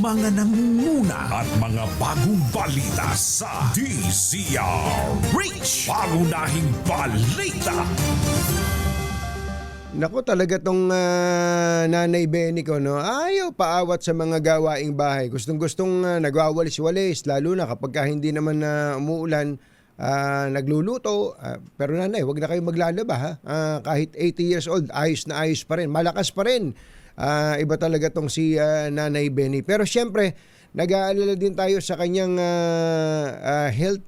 mga nangunguna at mga bagong balita sa DZRH. Pangunahing balita. Naku, talaga tong Nanay Benny ko, no? Ayaw paawat sa mga gawaing bahay. Gustong-gustong nagwawalis-walis, lalo na kapag hindi naman umuulan, nagluluto. Pero nanay, wag na kayo maglalaba, ha? Kahit 80 years old, ayos na ayos pa rin. Malakas pa rin. Iba talaga tong si Nanay Benny. Pero syempre, nag-aalala din tayo sa kanyang health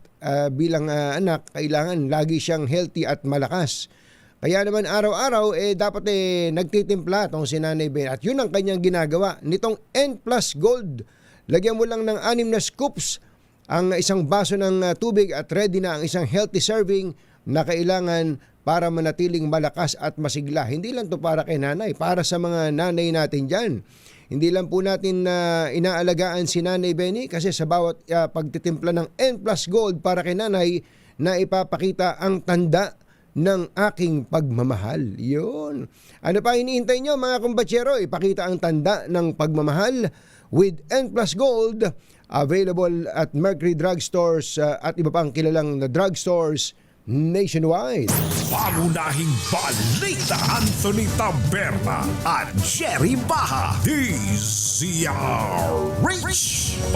bilang anak. Kailangan lagi siyang healthy at malakas. Kaya naman araw-araw dapat nagtitimpla tong si Nanay Benny. At yun ang kanyang ginagawa. Nitong N Plus Gold, lagyan mo lang ng 6 na scoops ang isang baso ng tubig at ready na ang isang healthy serving na kailangan para manatiling malakas at masigla. Hindi lang to para kay nanay, para sa mga nanay natin dyan. Hindi lang po natin inaalagaan si Nanay Benny kasi sa bawat pagtitimpla ng N Plus Gold para kay nanay na ipapakita ang tanda ng aking pagmamahal. Yun. Ano pa iniintay nyo mga kumbatsero? Ipakita ang tanda ng pagmamahal with N Plus Gold. Available at Mercury Drugstores at iba pang kilalang na drugstores nationwide. Pangunahing balita. Anthony Taberna at Jerry Baha. DZRH.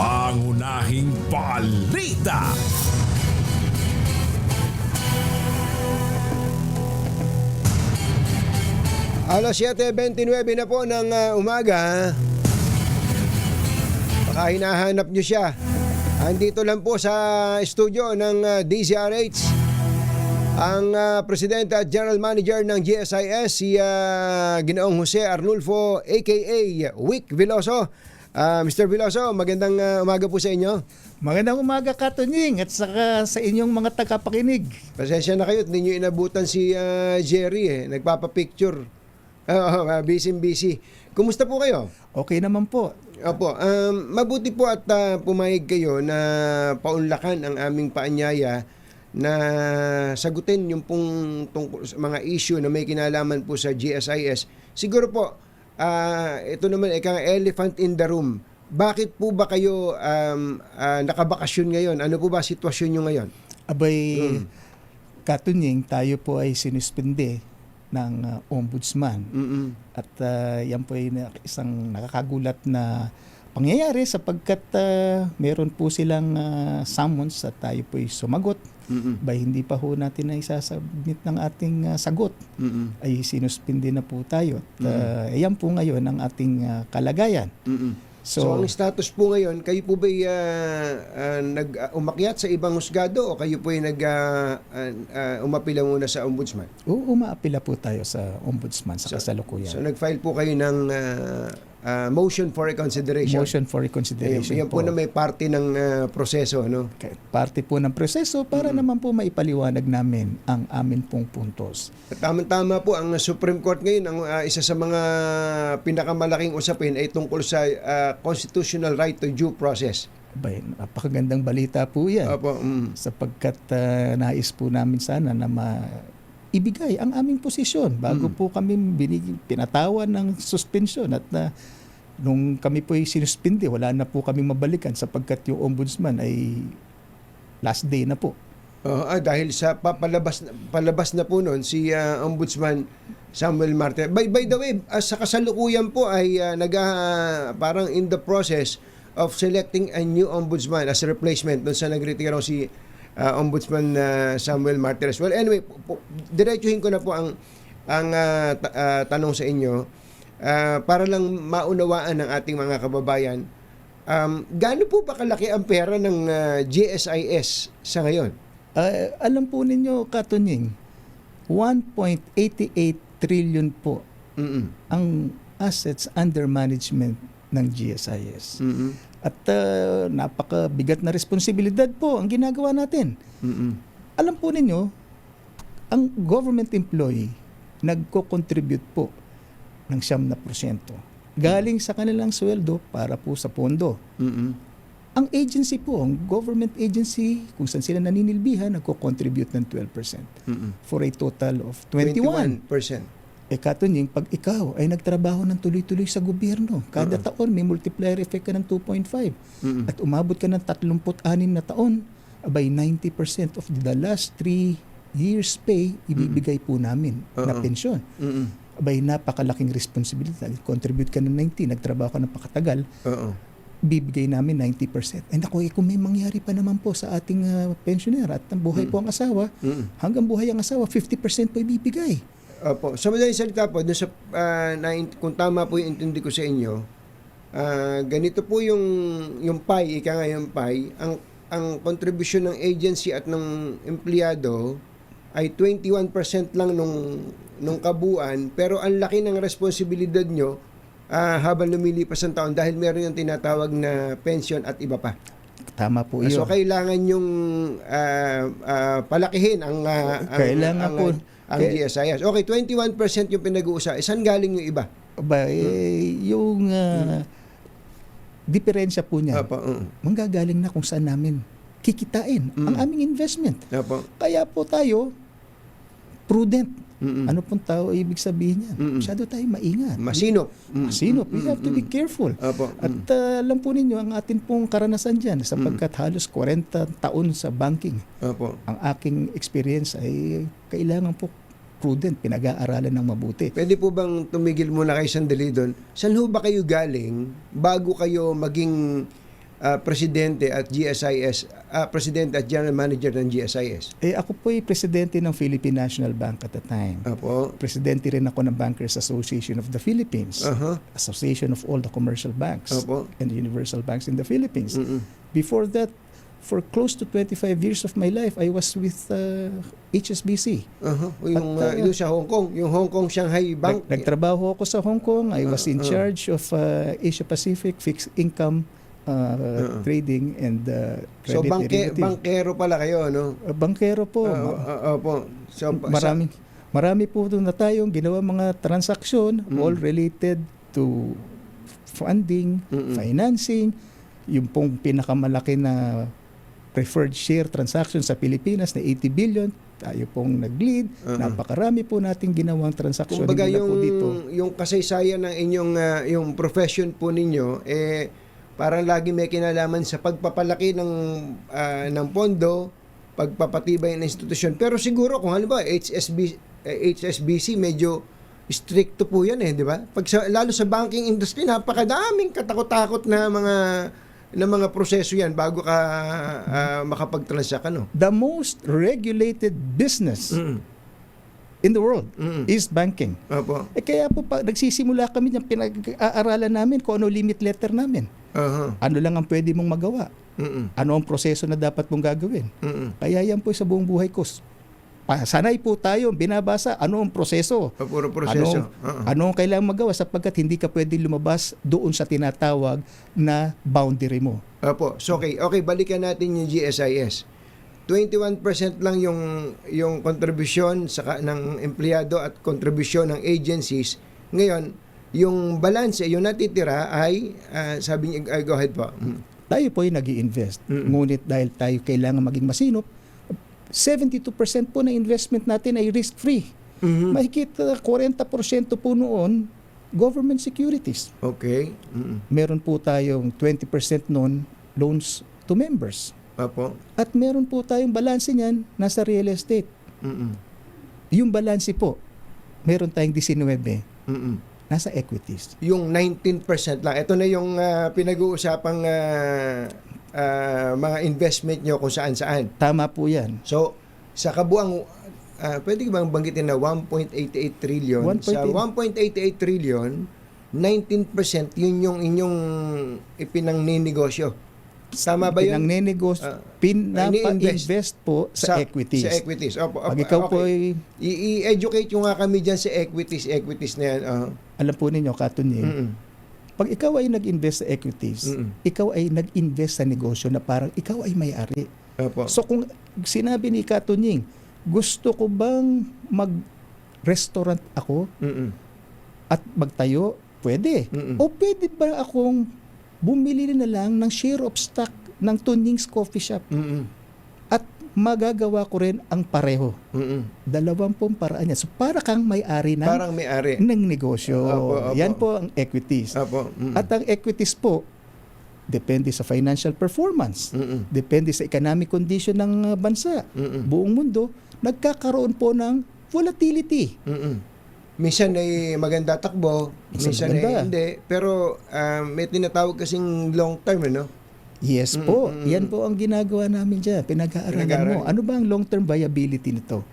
Pangunahing balita. Alas 7:29 na po ng umaga. Baka hinahanap nyo siya. Andito lang po sa studio ng DZRH ang Presidente at General Manager ng GSIS, si Ginoong Jose Arnulfo aka Wick Veloso. Mr. Veloso, magandang umaga po sa inyo. Magandang umaga, Katunying, at saka sa inyong mga tagapakinig. Pasensya na kayo at hindi nyo inabutan si Jerry. Nagpapapicture. Busy. Kumusta po kayo? Okay naman po. Opo, mabuti po at pumayag kayo na paunlakan ang aming paanyaya na sagutin yung pong tungkol sa mga issue na may kinalaman po sa GSIS. Siguro po, ito naman ikang elephant in the room. Bakit po ba kayo nakabakasyon ngayon? Ano po ba sitwasyon nyo ngayon? Abay, Katunying, tayo po ay sinuspende ng ombudsman. At yan po ay isang nakakagulat na pangyayari sapagkat meron po silang summons at tayo po ay sumagot. Hindi pa ho natin na isasubmit ng ating sagot. Ay sinuspindi na po tayo. At yan po ngayon ang ating kalagayan. So ang status po ngayon, kayo po ba'y umakyat sa ibang husgado o kayo po ay umapila muna sa ombudsman? Umaapila po tayo sa ombudsman sa kasalukuyan. So nag-file po kayo ng motion for reconsideration? Motion for reconsideration yan po na may parte ng proseso, no? Parte po ng proseso para naman po maipaliwanag namin ang amin pong puntos. At tama-tama po, ang Supreme Court ngayon, ang isa sa mga pinakamalaking usapin ay tungkol sa constitutional right to due process. Napakagandang balita po yan. Opo, sapagkat nais po namin sana na ibigay ang aming posisyon bago po kami pinatawan ng suspension at nung kami po ay sinuspindi, wala na po kami mabalikan sapagkat yung ombudsman ay last day na po. Dahil sa palabas na po noon si Ombudsman Samuel Martir. By the way, sa kasalukuyan po ay parang in the process of selecting a new ombudsman as a replacement doon sa nagretiro si Ombudsman Samuel Martires. Well, anyway, diretsuhin ko na po ang tanong sa inyo para lang maunawaan ng ating mga kababayan. Gaano po ba kalaki ang pera ng GSIS sa ngayon? Alam po ninyo, Katunying, 1.88 trillion po ang assets under management ng GSIS. At napakabigat na responsibilidad po ang ginagawa natin. Alam po ninyo, ang government employee nagko-contribute po ng 9%. Galing sa kanilang sweldo para po sa pondo. Ang agency po, ang government agency, kung saan sila naninilbihan, nagko-contribute ng 12%. For a total of 21%. Katunying, pag ikaw ay nagtrabaho ng tuloy-tuloy sa gobyerno, kada taon may multiplier effect ka ng 2.5 at umabot ka ng 36 na taon, abay 90% of the last 3 years pay ibibigay po namin na pensyon. Abay napakalaking responsibility. Contribute ka ng 90, nagtrabaho ka ng pakatagal, bibigay namin 90%. And ako, kung may mangyari pa naman po sa ating pensioner at buhay po ang asawa, hanggang buhay ang asawa, 50% po ibibigay. Opo. Sa madaling salita po, dun sa, kung tama po yung intindi ko sa inyo, ganito po yung pie, ika nga yung pie, ang contribution ng agency at ng empleyado ay 21% lang nung kabuuan, pero ang laki ng responsibilidad nyo habang lumilipas ang taon dahil meron yung tinatawag na pension at iba pa. Tama po yun. So kailangan yung palakihin ang GSIS. Okay, 21% yung pinag-uusapan. Saan galing yung iba? Yung diferensya po niya, manggagaling na kung saan namin kikitain ang aming investment. Kaya po tayo prudent. Ano pong tao ibig sabihin niya? Masyado tayo maingat. Masinop. Masinop. We have to be careful. At alam po ninyo, ang atin pong karanasan dyan, sapagkat halos 40 taon sa banking, ang aking experience ay kailangan po prudent, pinag-aaralan ng mabuti. Pwede po bang tumigil muna kayo sandali doon? Saan ho ba kayo galing bago kayo maging presidente at GSIS, presidente at general manager ng GSIS? Ako po ay presidente ng Philippine National Bank at the time. Presidente rin ako ng Bankers Association of the Philippines, Association of all the commercial banks and universal banks in the Philippines. Before that, for close to 25 years of my life, I was with HSBC. Yung sa Hong Kong, yung Hong Kong Shanghai Bank. Nagtrabaho ako sa Hong Kong. I was in charge of Asia Pacific fixed income trading and credit derivative. Bankero pala kayo, no? Bankero po. So, marami po doon na tayong ginawa mga transaksyon all related to funding, financing, yung pong pinakamalaki na preferred share transaction sa Pilipinas na 80 billion, tayo pong nag-lead. Napakarami po nating ginawang transaksyon. Kumbaga yung kasaysayan ng inyong yung profession po ninyo, parang lagi may kinalaman sa pagpapalaki ng pondo, pagpapatibay ng institusyon. Pero siguro kung halimbawa HSBC medyo stricto po yan di ba? Lalo sa banking industry, napakadaming katakot-takot na mga proseso yan bago ka makapag-transact. The most regulated business in the world is banking. Kaya po nagsisimula kami ng pinag-aaralan namin kung ano limit letter namin. Ano lang ang pwede mong magawa. Ano ang proseso na dapat mong gagawin. Kaya yan po sa buong buhay ko. Sanay po tayo binabasa ano ang proseso. Puro proseso. Ano ang kailangang magawa sapagkat hindi ka pwede lumabas doon sa tinatawag na boundary mo. So okay, balikan natin yung GSIS. 21% lang yung kontribusyon ng empleyado at kontribusyon ng agencies. Ngayon, yung balance, yung natitira ay sabi niya, go ahead po. Tayo po ay nag-i-invest. Ngunit dahil tayo kailangan maging masinop, 72% po ng investment natin ay risk-free. Mahigit 40% po noon, government securities. Okay. Meron po tayong 20% noon, loans to members. At meron po tayong balanse niyan, nasa real estate. Yung balanse po, meron tayong 19, nasa equities. Yung 19% lang. Ito na yung pinag-uusapang mga investment nyo kung saan-saan. Tama po yan. So, sa kabuang, pwede bang banggitin na 1.88 trillion? Sa 1.88 trillion, 19% yun yung inyong ipinang-ninegosyo. Tama ba yun? Pinapa-invest po sa equities. Sa equities. Pag ikaw po ay... I-educate nyo nga kami dyan sa equities na yan. Alam po ninyo, Katunying, pag ikaw ay nag-invest sa equities, ikaw ay nag-invest sa negosyo na parang ikaw ay may-ari. So kung sinabi ni Katunying, gusto ko bang mag-restaurant ako at magtayo? Pwede. O pwede ba akong bumili na lang ng share of stock ng Tunying's Coffee Shop at magagawa ko rin ang pareho. Dalawang pong paraan yan. So para kang may-ari Parang may-ari. ng negosyo. Opo. Yan po ang equities. Opo. At ang equities po, depende sa financial performance. Depende sa economic condition ng bansa. Buong mundo, nagkakaroon po ng volatility. Minsan ay maganda takbo, minsan ay maganda. hindi. Pero may tinatawag kasing long term, ano? Yes po. Yan po ang ginagawa namin dyan. Pinag-aaralan mo. Ano ba ang long-term viability nito?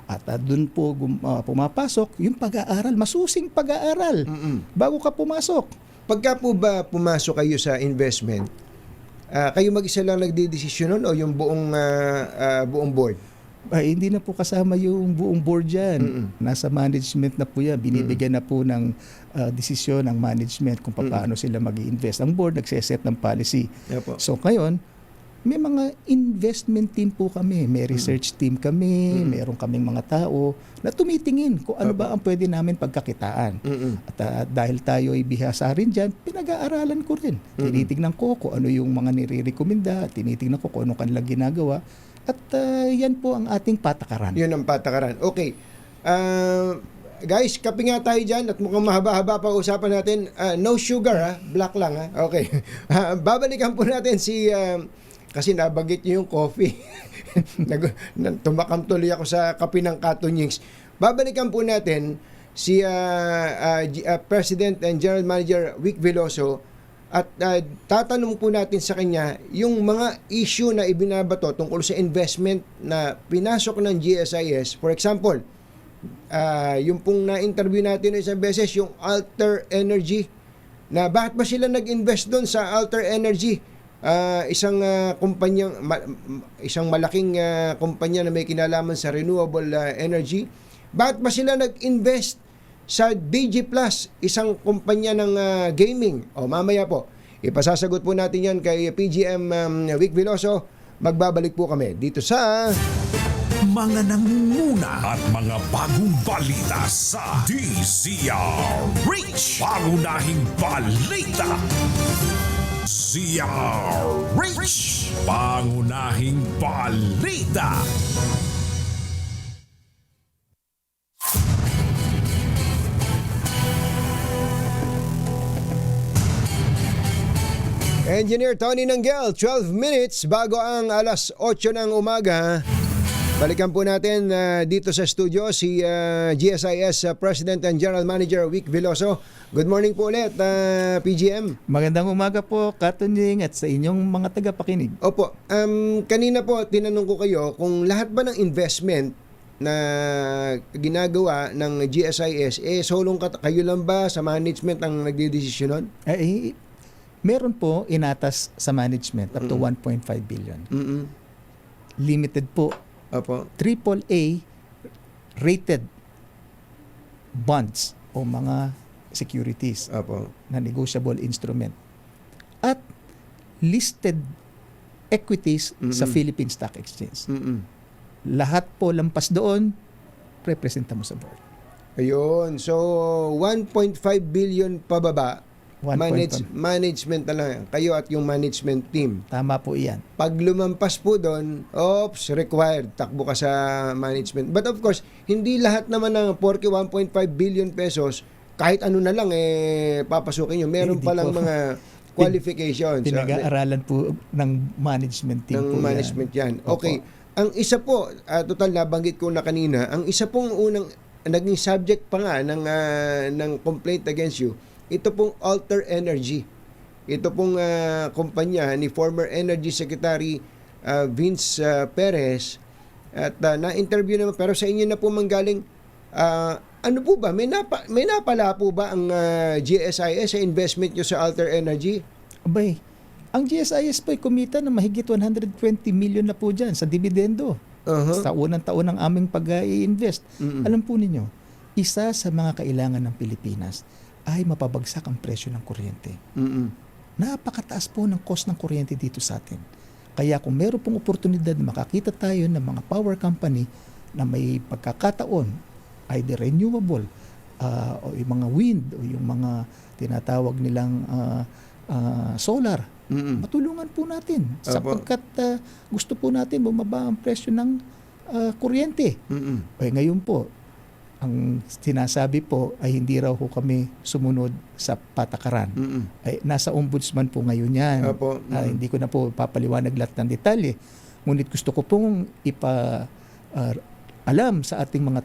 At doon po pumapasok yung pag-aaral. Masusing pag-aaral bago ka pumasok. Pagka po ba pumasok kayo sa investment, kayo mag-isa lang nagdidesisyon nun o yung buong board? Ay, hindi na po kasama yung buong board dyan. Nasa management na po yan. Binibigyan na po ng desisyon ng management kung paano sila mag-i-invest. Ang board nagseset ng policy. Opo. So ngayon, may mga investment team po kami. May research team kami. Meron kaming mga tao na tumitingin kung ano ba ang pwede namin pagkakitaan. At dahil tayo ay bihasa rin dyan, pinag-aaralan ko rin. Tinitignan ko kung ano yung mga nire-recommenda. Tinitignan ko kung ano kanilang ginagawa. At yan po ang ating patakaran. Yun ang patakaran. Okay. Guys, kape nga tayo dyan at mukhang mahaba-haba pa usapan natin. No sugar, ha? Black lang, ha? Okay. Babalikan po natin si... kasi nabanggit niyo yung coffee. Tumakam tuloy ako sa kape ng Katunyings. Babalikan po natin si President and General Manager Vic Veloso. At tatanong po natin sa kanya yung mga issue na ibinabato tungkol sa investment na pinasok ng GSIS. For example, yung pong na-interview natin isang beses, yung Alter Energy, na bakit ba sila nag-invest doon sa Alter Energy? Isang malaking kumpanya na may kinalaman sa renewable energy. Bakit ba sila nag-invest sa DG Plus, isang kumpanya ng gaming? O mamaya po, ipasasagot po natin yan kay PGM Vic Veloso. Magbabalik po kami dito sa Mga nangunguna at mga bagong balita sa DZRH. Pangunahing balita. DZRH. Pangunahing balita. Engineer Tony Nanggel, 12 minutes bago ang alas 8 ng umaga. Balikan po natin dito sa studio si GSIS President and General Manager Vic Veloso. Good morning po ulit, PGM. Magandang umaga po, Katunying, at sa inyong mga tagapakinig. Opo, kanina po tinanong ko kayo kung lahat ba ng investment na ginagawa ng GSIS, solong kayo lang ba sa management ang nagdidesisyon nun? Meron po inatas sa management up to 1.5 billion. Limited po. Opo. AAA rated bonds o mga securities Opo. na negotiable instrument. At listed equities sa Philippine Stock Exchange. Lahat po lampas doon, representa mo sa board. Ayun. So, 1.5 billion pababa. Management na lang. Kayo at yung management team. Tama po iyan. Pag lumampas po doon, required. Takbo ka sa management. But of course, hindi lahat naman ng 1.5 billion pesos, kahit ano na lang, papasukin nyo. Meron palang mga qualifications. Pinag-aaralan po ng management team ng po management yan. Okay. Opo. Ang isa po, total nabanggit ko na kanina, ang isa pong unang, naging subject pa nga ng complaint against you, ito pong Alter Energy. Ito pong kumpanya ni former Energy Secretary Vince Perez. At na-interview naman, pero sa inyo na po manggaling, ano po ba? May napala po ba ang GSIS sa investment nyo sa Alter Energy? Abay, ang GSIS po ay kumita na mahigit 120 million na po dyan sa dividendo. Sa unang taon ng aming pag-i-invest. Alam po ninyo, isa sa mga kailangan ng Pilipinas ay mapabagsak ang presyo ng kuryente. Napakataas po ng cost ng kuryente dito sa atin. Kaya kung meron pong oportunidad na makakita tayo ng mga power company na may pagkakataon, either renewable, o yung mga wind, o yung mga tinatawag nilang solar. Mm-mm. Matulungan po natin Opo. sapagkat gusto po natin bumaba ang presyo ng kuryente. Mm-mm. Eh, ngayon po, ang sinasabi po ay hindi raw ho kami sumunod sa patakaran. Mm-mm. Ay, nasa ombudsman po ngayon yan. Opo. Hindi ko na po papaliwanag lahat ng detalye. Ngunit gusto ko pong alam sa ating mga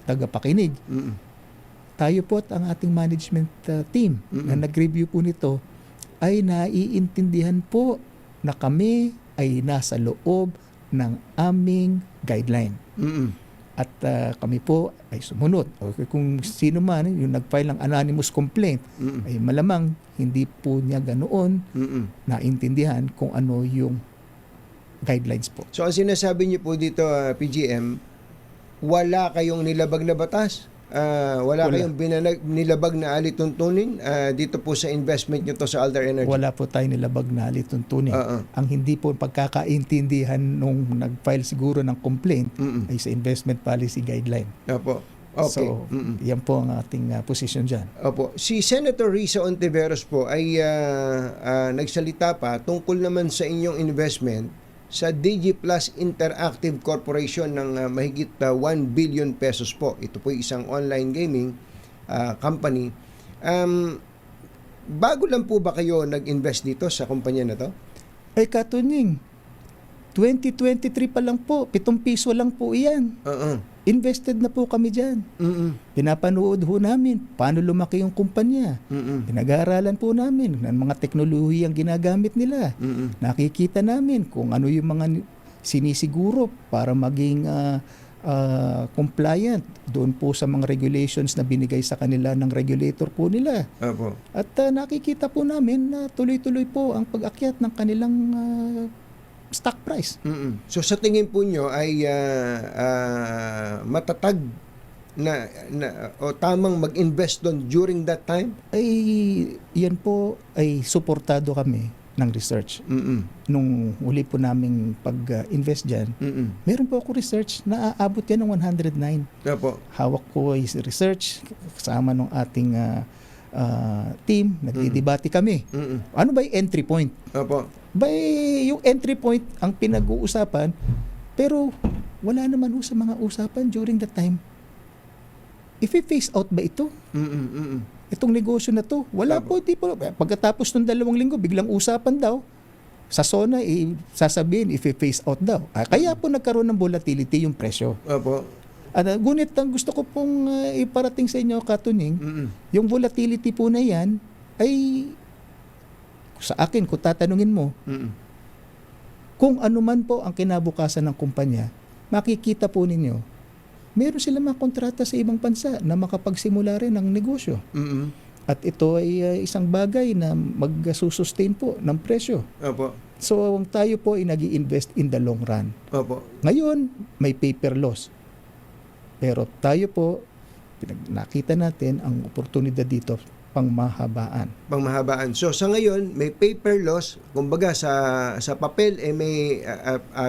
tagapakinig. Mm-mm. Tayo po at ang ating management team na nag-review po nito ay naiintindihan po na kami ay nasa loob ng aming guideline. Mm-mm. At kami po ay sumunod. O kung sino man yung nag-file ng anonymous complaint, Mm-mm. ay malamang hindi po niya ganoon Mm-mm. naintindihan kung ano yung guidelines po. So ang sinasabi niyo po dito, PGM, wala kayong nilabag na batas? Wala kayong nilabag na alituntunin dito po sa investment nyo to sa Alder Energy? Wala po tayo nilabag na alituntunin. Ang hindi po pagkakaintindihan nung nag-file siguro ng complaint ay sa investment policy guideline. Opo. Okay. So, yan po ang ating position dyan. Opo. Si Senator Risa Ontiveros po ay nagsalita pa tungkol naman sa inyong investment sa DigiPlus Interactive Corporation ng mahigit 1 billion pesos po. Ito po isang online gaming company. Bago lang po ba kayo nag-invest dito sa kumpanya na to? Ay Katunying, 2023 pa lang po, 7 piso lang po iyan. Invested na po kami dyan. Pinapanood ho namin paano lumaki yung kumpanya. Pinag-aaralan po namin ng mga teknolohiyang ginagamit nila. Nakikita namin kung ano yung mga sinisiguro para maging compliant doon po sa mga regulations na binigay sa kanila ng regulator po nila. Opo. At nakikita po namin na tuloy-tuloy po ang pag-akyat ng kanilang stock price. So sa tingin po nyo ay matatag na o tamang mag-invest doon during that time? Ay yan po ay suportado kami ng research. Nung uli po naming pag-invest dyan, meron po ako research na aabot yan ng 109. Opo. Hawak ko is research kasama ng ating team, nagdidebate kami. Ano ba yung entry point? Opo. Yung entry point ang pinag-uusapan, pero wala naman sa mga usapan during that time. If i-phase out ba ito? Itong negosyo na to? Wala po, di po. Pagkatapos ng 2 linggo, biglang usapan daw. Sa SONA, sasabihin, if i-phase out daw. Kaya po nagkaroon ng volatility yung presyo. Opo. Ngunit ang gusto ko pong iparating sa inyo, Katunying, yung volatility po na yan ay sa akin, kung tatanungin mo, kung ano man po ang kinabukasan ng kumpanya, makikita po ninyo, meron sila mga kontrata sa ibang bansa na makapagsimula rin ng negosyo. At ito ay isang bagay na mag-sustain po ng presyo. Opo. So, tayo po ay nag-i-invest in the long run. Opo. Ngayon, may paper loss. Pero tayo po, nakita natin ang oportunidad dito pangmahabaan. So sa ngayon, may paper loss, kumbaga sa papel may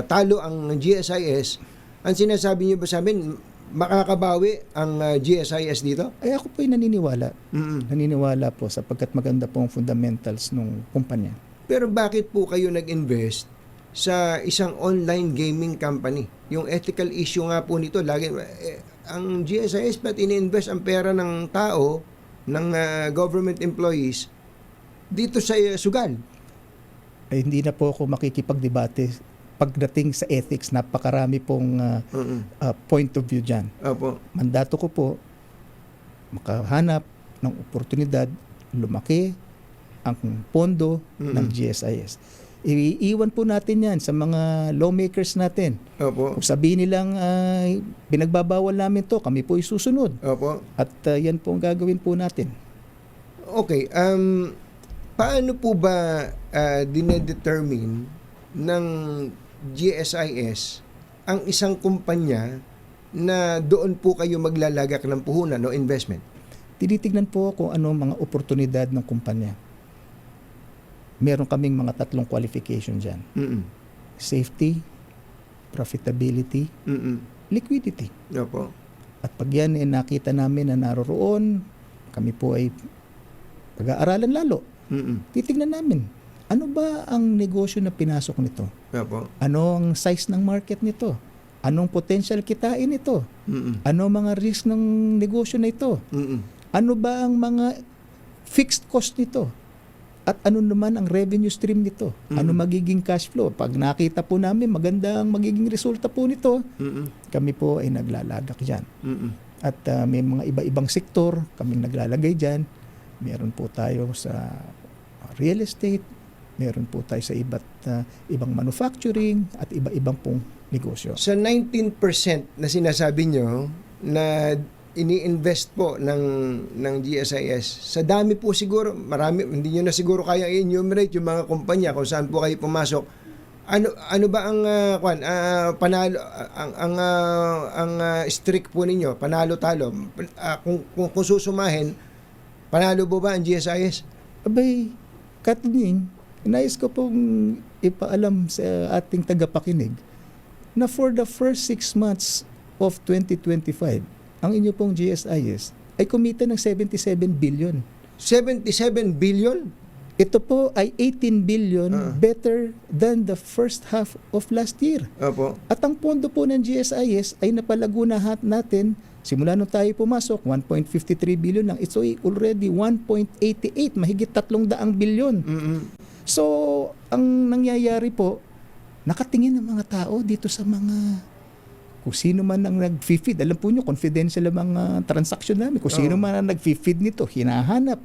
talo ang GSIS. Ang sinasabi niyo ba sa amin, makakabawi ang GSIS dito? Ay ako po ay naniniwala. Naniniwala po sapagkat maganda po ang fundamentals ng kumpanya. Pero bakit po kayo nag-invest sa isang online gaming company? Yung ethical issue nga po nito, lagi ang GSIS ba't ini-invest ang pera ng tao, ng government employees dito sa sugal? Ay hindi na po ako makikipagdebate pagdating sa ethics. Napakarami pong point of view dyan. Opo. Mandato ko po makahanap ng oportunidad, lumaki ang pondo ng GSIS. Iiwan po natin yan sa mga lawmakers natin. Opo. Kung sabihin nilang pinagbabawal namin to, kami po isusunod. Opo. At yan po ang gagawin po natin. Okay. Paano po ba dinedetermine ng GSIS ang isang kumpanya na doon po kayo maglalagak ng puhunan o investment? Tinitignan po kung ano mga oportunidad ng kumpanya. Meron kaming mga 3 qualification dyan. Safety, profitability, liquidity. Opo. At pag yan nakita namin na naroroon, kami po ay pag-aaralan lalo. Titignan namin, ano ba ang negosyo na pinasok nito? Opo. Ano ang size ng market nito? Anong potential kitain nito? Ano mga risk ng negosyo na ito? Ano ba ang mga fixed cost nito? At ano naman ang revenue stream nito? Ano magiging cash flow? Pag nakita po namin maganda ang magiging resulta po nito, kami po ay naglaladak dyan. At may mga iba-ibang sektor kaming naglalagay dyan. Meron po tayo sa real estate, meron po tayo sa ibang manufacturing at iba-ibang pong negosyo. Sa 19% na sinasabi nyo na ini-invest po ng GSIS, sa dami po siguro, marami, hindi nyo na siguro kaya i-enumerate yung mga kumpanya kung saan po kayo pumasok. Ano ba ang panalo ang streak po ninyo, panalo-talo? Kung susumahin, panalo po ba ang GSIS? Abay, Katunying, nais ko pong ipaalam sa ating tagapakinig na for the first 6 months of 2025, ang inyo pong GSIS ay kumita ng 77 billion. 77 billion? Ito po ay 18 billion better than the first half of last year. Opo. At ang pondo po ng GSIS ay napalago na natin simula nung tayo pumasok, 1.53 billion lang. It's already 1.88, mahigit 300 billion. So, ang nangyayari po, nakatingin ng mga tao dito sa mga kung sino man ang nag-feed. Alam po nyo, confidential ang mga transaction namin. Kung sino man ang nag-feed nito, hinahanap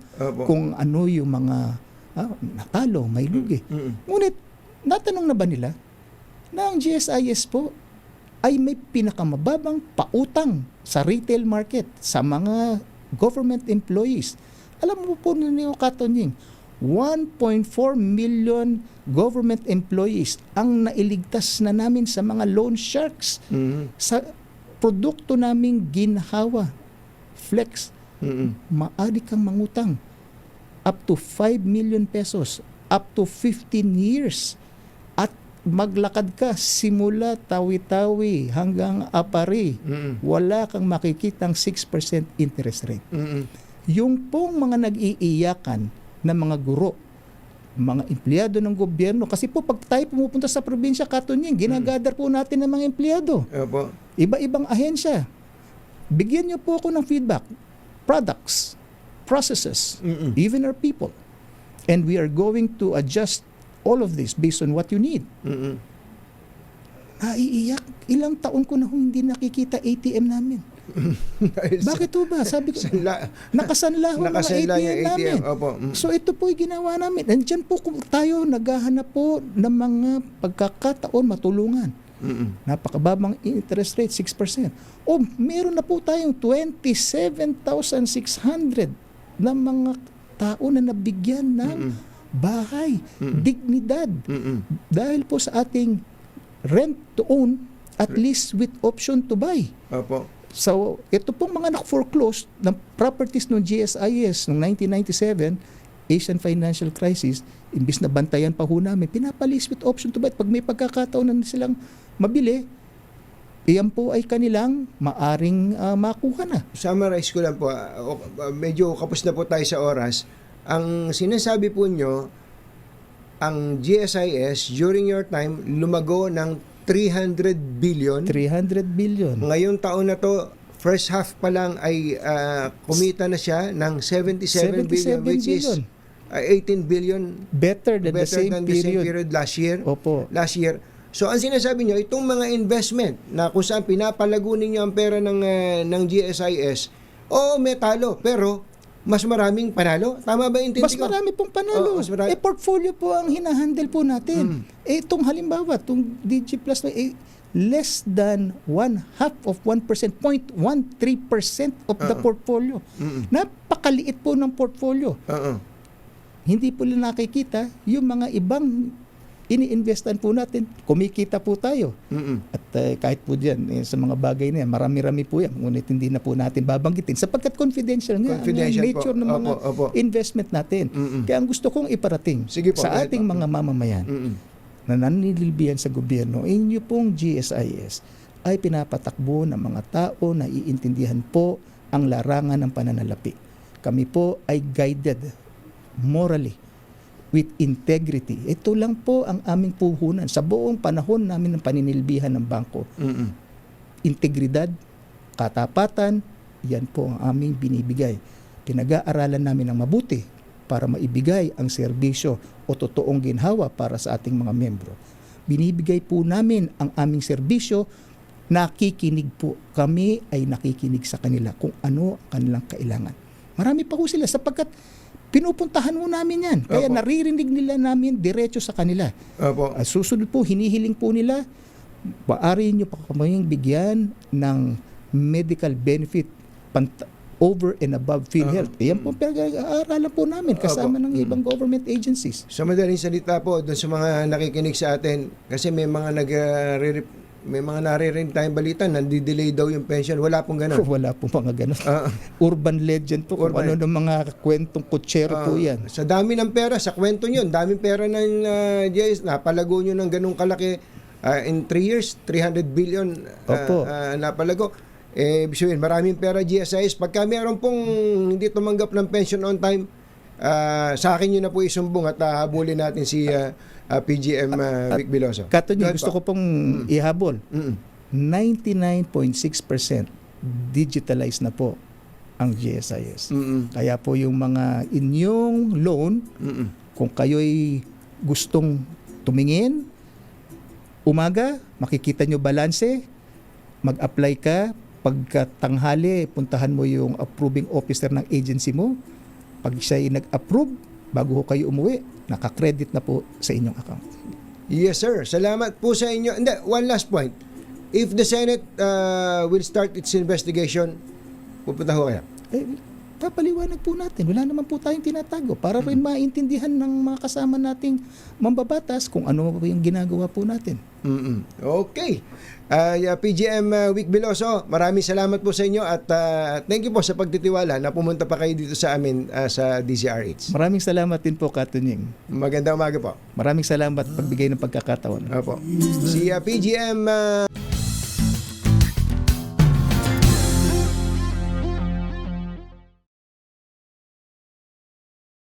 kung ano yung mga natalo, may lugi. Ngunit, natanong na ba nila na ang GSIS po ay may pinakamababang pautang sa retail market sa mga government employees? Alam mo po ninyo, Katunying, 1.4 million government employees ang nailigtas na namin sa mga loan sharks sa produkto naming ginhawa, Flex. Maaari kang mangutang up to 5 million pesos, up to 15 years. At maglakad ka simula Tawi-Tawi hanggang Apari. Wala kang makikitang 6% interest rate. Yung pong mga nag-iiyakan na mga guro, mga empleyado ng gobyerno, kasi po pag tayo pumupunta sa probinsya, Katunying, ginagather po natin ng mga empleyado. Opo. Iba-ibang ahensya. Bigyan niyo po ako ng feedback. Products, processes, even our people. And we are going to adjust all of this based on what you need. Naiiyak. Ilang taon ko na hindi nakikita ATM namin. Bakit po ba? Sabi ko, nakasanla ho mga ATM namin. Opo. So ito po yung ginawa namin. Nandiyan po tayo naghahanap po ng mga pagkakataon matulungan. Napakababang interest rate, 6%. O meron na po tayong 27,600 na mga tao na nabigyan ng bahay, dignidad. Dahil po sa ating rent to own, at least with option to buy. Opo. So, ito pong mga nak-foreclosed ng properties ng GSIS noong 1997, Asian Financial Crisis, imbis na bantayan pa ho namin, pinapalis with option to buy. Pag may pagkakataon na silang mabili, iyan po ay kanilang maaring makuha na. Summarize ko lang po, medyo kapos na po tayo sa oras. Ang sinasabi po nyo, ang GSIS during your time lumago ng 300 billion. 300 billion. Ngayong taon na to, first half pa lang ay kumita na siya ng 77 billion, which is 18 billion better than the same period last year. Opo. Last year. So ang sinasabi nyo, itong mga investment na kung saan pinapalago ninyo ang pera ng GSIS, oo, may talo, pero mas maraming panalo. Tama ba yung intindi ko? Mas marami pong panalo. Portfolio po ang hinahandle po natin. Itong halimbawa, itong DG Plus, less than 1/2 of 1%, 0.13% of the portfolio. Napakaliit po ng portfolio. Hindi po lang nakikita yung mga ibang ini-investan po natin, kumikita po tayo. At kahit po dyan, sa mga bagay na yan, marami-rami po yan. Ngunit hindi na po natin babanggitin sapagkat confidential nga ang nature ng mga investment natin. Kaya ang gusto kong iparating sa ating mga mamamayan na nanililbihan sa gobyerno, inyo pong GSIS ay pinapatakbo ng mga tao na iintindihan po ang larangan ng pananalapi. Kami po ay guided morally with integrity. Ito lang po ang aming puhunan sa buong panahon namin ng paninilbihan ng bangko. Integridad, katapatan, yan po ang aming binibigay. Pinag-aaralan namin ng mabuti para maibigay ang serbisyo o totoong ginhawa para sa ating mga membro. Binibigay po namin ang aming serbisyo, nakikinig po. Kami ay nakikinig sa kanila kung ano ang kanilang kailangan. Marami pa po sila sapagkat pinupuntahan mo namin yan. Kaya Opo. naririnig nila namin diretso sa kanila. Opo. Susunod po, hinihiling po nila, maaari nyo pa kaming bigyan ng medical benefit over and above PhilHealth. Yan po pinag-aaralan po namin kasama ng ibang government agencies. Sa madaling salita po, doon sa mga nakikinig sa atin, kasi may mga may mga naririnig tayong balita, nandi-delay daw yung pension. Wala pong ganun. Wala po mga ganun. Urban legend po. Kung ano ng mga kwentong kutsero po yan. Sa dami ng pera, sa kwento nyo, daming pera ng GIS, napalago nyo ng ganung kalaki. In 3 years, 300 billion Opo. napalago. Ibig sabihin, maraming pera GSIS. Pagka meron pong hindi tumanggap ng pension on time, sa akin yun na po isumbong at habulin natin si PGM Vic Biloso. Katon, gusto ko pong ihabol. 99.6% digitalized na po ang GSIS. Kaya po yung mga inyong loan, kung kayo'y gustong tumingin, umaga, makikita nyo balanse, mag-apply ka, pagkatanghali, puntahan mo yung approving officer ng agency mo. Pag siya'y nag-approve, bago kayo umuwi, nakakredit na po sa inyong account. Yes, sir. Salamat po sa inyo. Hindi, one last point. If the Senate will start its investigation, pupunta ho kaya? Papaliwanag po natin. Wala naman po tayong tinatago para rin maintindihan ng mga kasama nating mambabatas kung ano po yung ginagawa po natin. Okay. PGM Vic Biloso, maraming salamat po sa inyo at thank you po sa pagtitiwala na pumunta pa kayo dito sa amin sa DZRH. Maraming salamat din po, Katunying. Magandang umaga po. Maraming salamat pagbigay ng pagkakataon. Opo. Si PGM